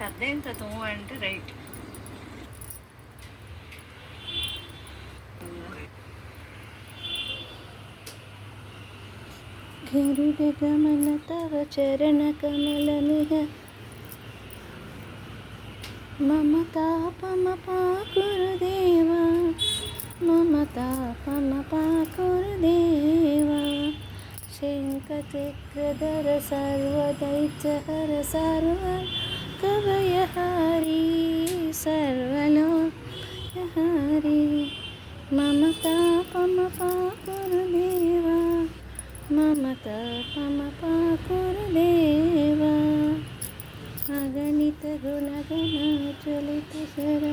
పెద్ద ఎంత తూ అంటే రైట్. గరుడ గమన తవ చరణ కమల నిహ మమ తాపమ పాకురుదేవా, మమ తాపమ పాకురుదేవా. శంఖచక్రధర సర్వదైత్యహర సర్వ కవయహారీ సర్వలోకహారీ. మమ తాపమ పాకురుదేవా, మమ తాపమ పాకురుదేవా. అగణిత గుణగణాచలిత శర